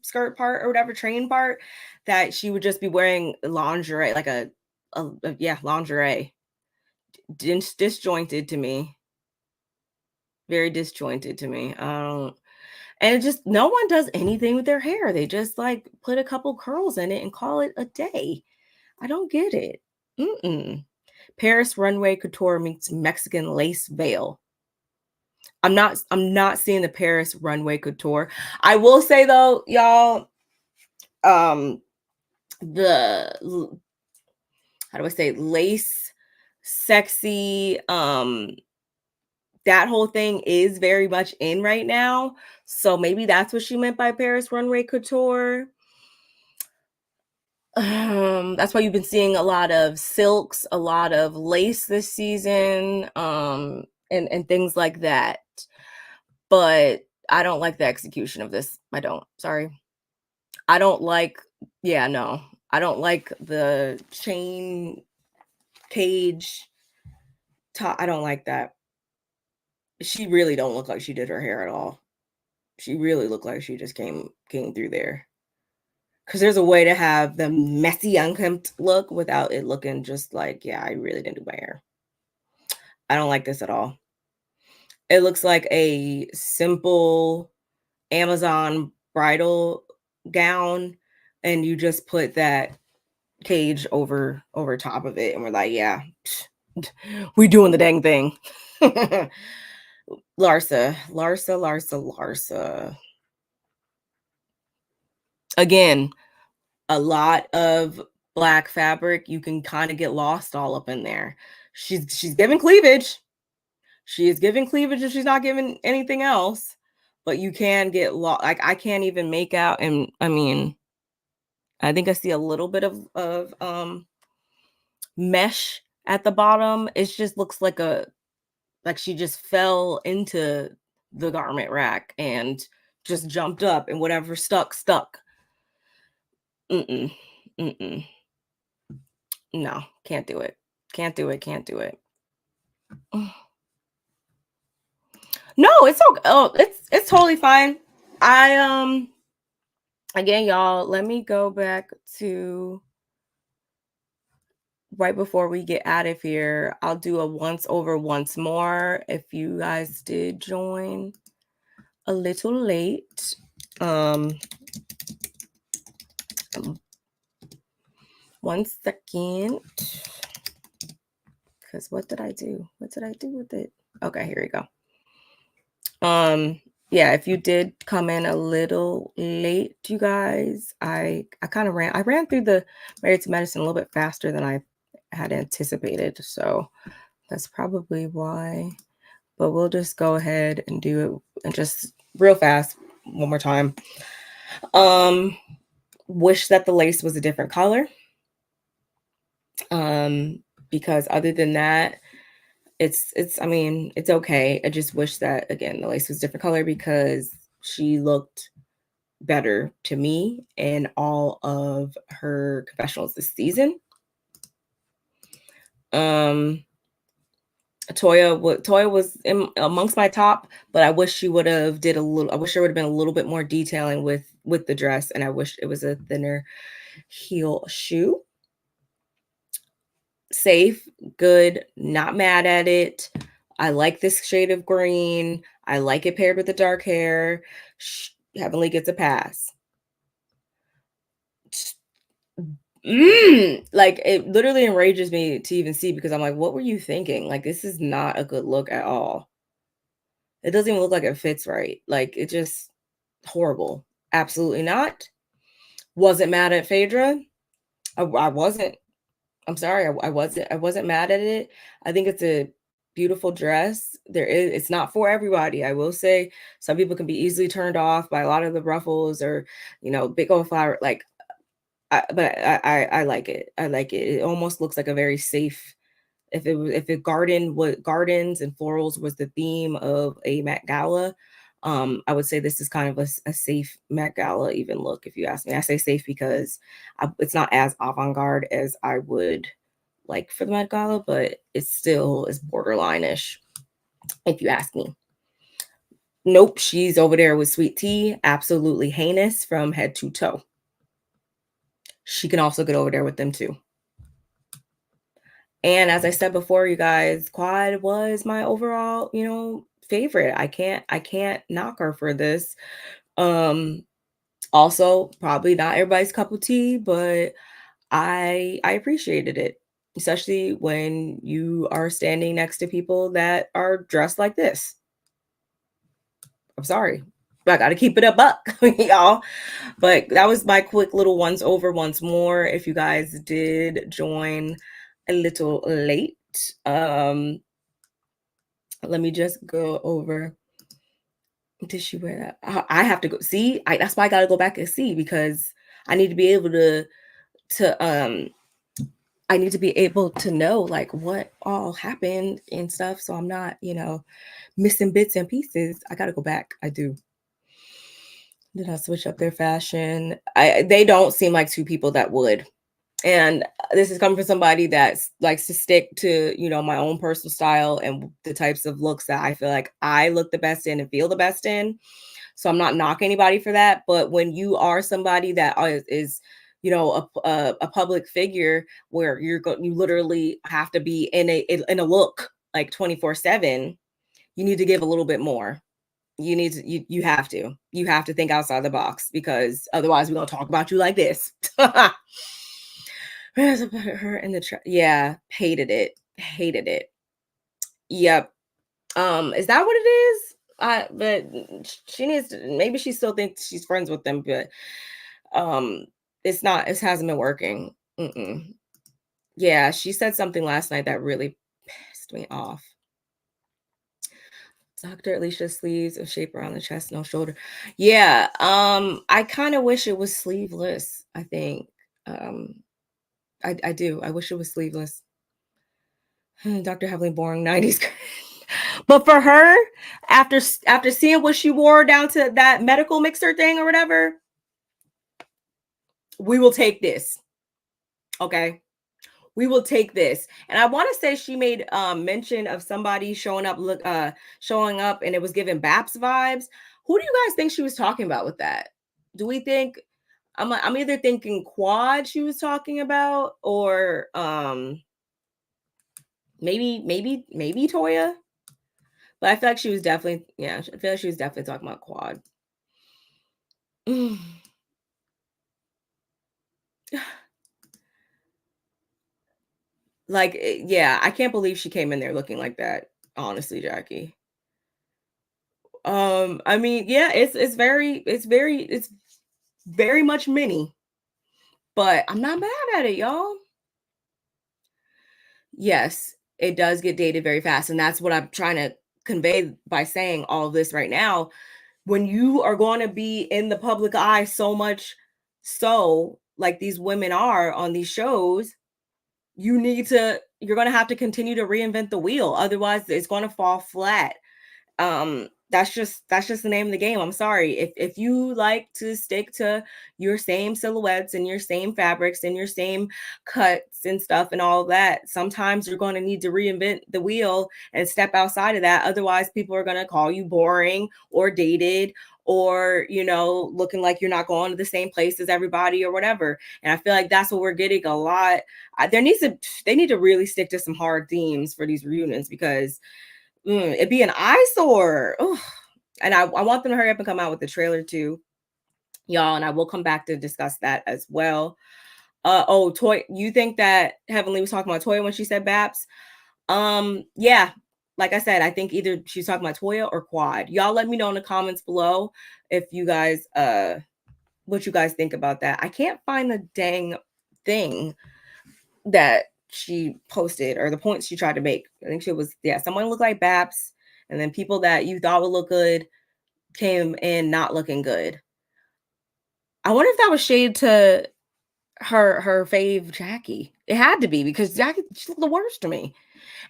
skirt part or whatever train part, that she would just be wearing lingerie, like a yeah, lingerie. Disjointed to me. Very disjointed to me. And it just, no one does anything with their hair. They just like put a couple curls in it and call it a day. I don't get it. Paris runway couture meets Mexican lace veil. I'm not seeing the Paris runway couture. I will say though, y'all, the how do I say, lace sexy, that whole thing is very much in right now. So maybe that's what she meant by Paris runway couture. That's why you've been seeing a lot of silks, a lot of lace this season, and things like that. But I don't like the execution of this. I don't. Sorry. I don't like, yeah, no. I don't like the chain cage top. I don't like that. She really don't look like she did her hair at all. She really looked like she just came through there. Because there's a way to have the messy, unkempt look without it looking just like, yeah, I really didn't do my hair. I don't like this at all. It looks like a simple Amazon bridal gown, and you just put that cage over top of it, and we're like, yeah, we doing the dang thing. Larsa. Again, a lot of black fabric. You can kind of get lost all up in there. She's giving cleavage. She is giving cleavage, and she's not giving anything else. But you can get lost. Like I can't even make out. And I mean, I think I see a little bit of mesh at the bottom. It just looks like she just fell into the garment rack and just jumped up, and whatever stuck. Mm-mm. No, can't do it. Can't do it. No, it's okay. Oh, it's totally fine. I again, y'all, let me go back to right before we get out of here. I'll do a once over once more if you guys did join a little late. One second. Because what did I do? What did I do with it? Okay, here we go. Yeah, if you did come in a little late, you guys, I kind of ran through the Married to Medicine a little bit faster than I had anticipated. So that's probably why. But we'll just go ahead and do it and just real fast one more time. Wish that the lace was a different color. Because other than that, I mean, it's okay. I just wish that, again, the lace was different color because she looked better to me in all of her confessionals this season. Toya was amongst my top, but I wish she would have did a little. I wish there would have been a little bit more detailing with the dress, and I wish it was a thinner heel shoe. Safe, good, not mad at it. I like this shade of green. I like it paired with the dark hair. Heavenly gets a pass. Like it literally enrages me to even see, because I'm like, what were you thinking? Like, this is not a good look at all. It doesn't even look like it fits right. Like, it just horrible. Absolutely not. Wasn't mad at Phaedra. I wasn't. I'm sorry. I wasn't mad at it. I think it's a beautiful dress. It's not for everybody. I will say some people can be easily turned off by a lot of the ruffles or, big old flower. Like, I like it. I like it. It almost looks like a very safe. If gardens and florals was the theme of a Met Gala, I would say this is kind of a safe Met Gala even look. If you ask me, I say safe because it's not as avant-garde as I would like for the Met Gala, but it still is borderline-ish, if you ask me. Nope, she's over there with Sweet Tea, absolutely heinous from head to toe. She can also get over there with them too. And as I said before, you guys, Quad was my overall, favorite. I can't knock her for this. Also probably not everybody's cup of tea, but I appreciated it, especially when you are standing next to people that are dressed like this. I'm sorry. I got to keep it a buck, y'all. But that was my quick little once over once more. If you guys did join a little late, let me just go over. Did she wear that? I have to go see. That's why I got to go back and see, because I need to be able to I need to be able to know like what all happened and stuff, so I'm not, missing bits and pieces. I got to go back. I do. Did I switch up their fashion? They don't seem like two people that would. And this is coming from somebody that likes to stick to, my own personal style and the types of looks that I feel like I look the best in and feel the best in. So I'm not knocking anybody for that. But when you are somebody that is a public figure where you literally have to be in a look like 24/7, you need to give a little bit more. You have to think outside the box, because otherwise we're gonna talk about you like this. Her in the yeah, hated it. Yep. Is that what it is? But she needs to, maybe she still thinks she's friends with them, but it's not. It hasn't been working. Yeah, she said something last night that really pissed me off. Dr. Alicia sleeves of shape around the chest, no shoulder. Yeah, I kind of wish it was sleeveless. I think, I do. I wish it was sleeveless. Dr. Heavily boring 90s. But for her, after seeing what she wore down to that medical mixer thing or whatever, we will take this. Okay. We will take this. And I want to say she made mention of somebody showing up and it was giving Baps vibes. Who do you guys think she was talking about with that? Do we think I'm either thinking Quad she was talking about, or maybe Toya? But I feel like she was definitely, I feel like she was definitely talking about Quad. Like, yeah, I can't believe she came in there looking like that, honestly, Jackie. I mean, yeah, it's very much mini, but I'm not mad at it, y'all. Yes, it does get dated very fast, and that's what I'm trying to convey by saying all of this right now. When you are going to be in the public eye so much, so like these women are on these shows, you're going to have to continue to reinvent the wheel. Otherwise, it's going to fall flat. that's just the name of the game. I'm sorry. If you like to stick to your same silhouettes and your same fabrics and your same cuts and stuff and all that, sometimes you're going to need to reinvent the wheel and step outside of that. Otherwise, people are going to call you boring or dated, or looking like you're not going to the same place as everybody or whatever. And I feel like that's what we're getting a lot. They need to really stick to some hard themes for these reunions, because it'd be an eyesore. Ugh. And I want them to hurry up and come out with the trailer too, y'all. And I will come back to discuss that as well. Toy. You think that Heavenly was talking about Toya when she said Babs? Yeah. Like I said, I think either she's talking about Toya or Quad. Y'all let me know in the comments below if you guys what you guys think about that. I can't find the dang thing that she posted or the points she tried to make. I think she was, someone looked like Babs, and then people that you thought would look good came in not looking good. I wonder if that was shade to her fave Jackie. It had to be, because Jackie, she looked the worst to me.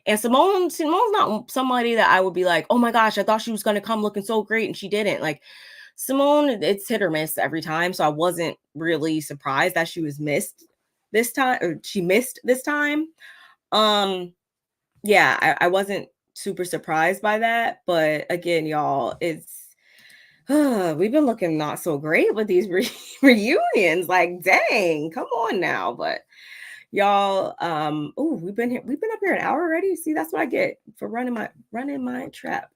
And Simone's not somebody that I would be like, oh my gosh, I thought she was going to come looking so great and she didn't. Like, Simone, it's hit or miss every time. So I wasn't really surprised that she was missed this time, or she missed this time. Yeah, I wasn't super surprised by that. But again, y'all, we've been looking not so great with these reunions. Like, dang, come on now. But y'all, we've been up here an hour already. See, that's what I get for running my trap.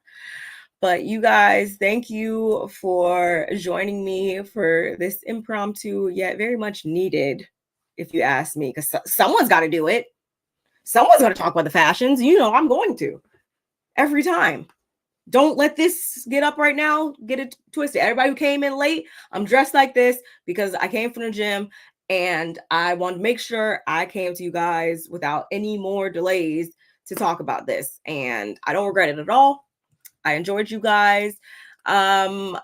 But you guys, thank you for joining me for this impromptu yet very much needed, if you ask me, because someone's got to do it. Someone's going to talk about the fashions. I'm going to every time. Don't let this get up right now. Get it twisted. Everybody who came in late, I'm dressed like this because I came from the gym and I want to make sure I came to you guys without any more delays to talk about this. And I don't regret it at all. I enjoyed you guys. Barb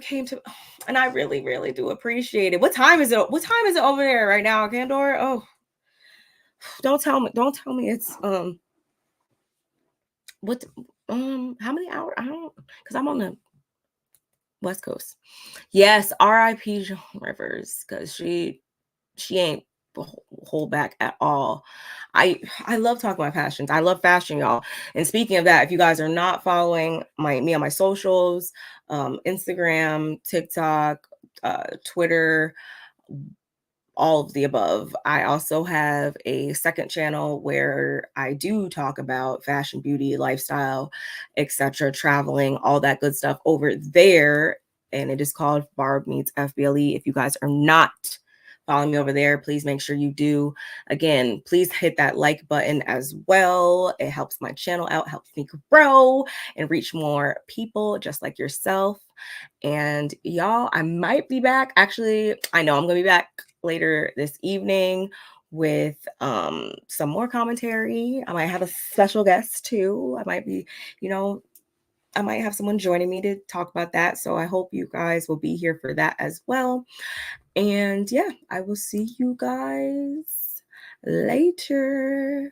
came to, and I really, really do appreciate it. What time is it? What time is it over there right now, Candor? Oh, don't tell me it's what how many hours? I don't, because I'm on the West Coast. Yes, R.I.P. Joan Rivers, because she ain't hold back at all. I love talking about fashions. I love fashion, y'all. And speaking of that, if you guys are not following me on my socials, Instagram, TikTok, Twitter, all of the above. I also have a second channel where I do talk about fashion, beauty, lifestyle, etc., traveling, all that good stuff over there. And it is called Barb Meets FBLE. If you guys are not following me over there, please make sure you do. Again, please hit that like button as well. It helps my channel out, helps me grow and reach more people just like yourself. And y'all, I might be back. Actually, I know I'm gonna be back later this evening with some more commentary. I might have a special guest too. I might be, I might have someone joining me to talk about that. So I hope you guys will be here for that as well. And yeah, I will see you guys later.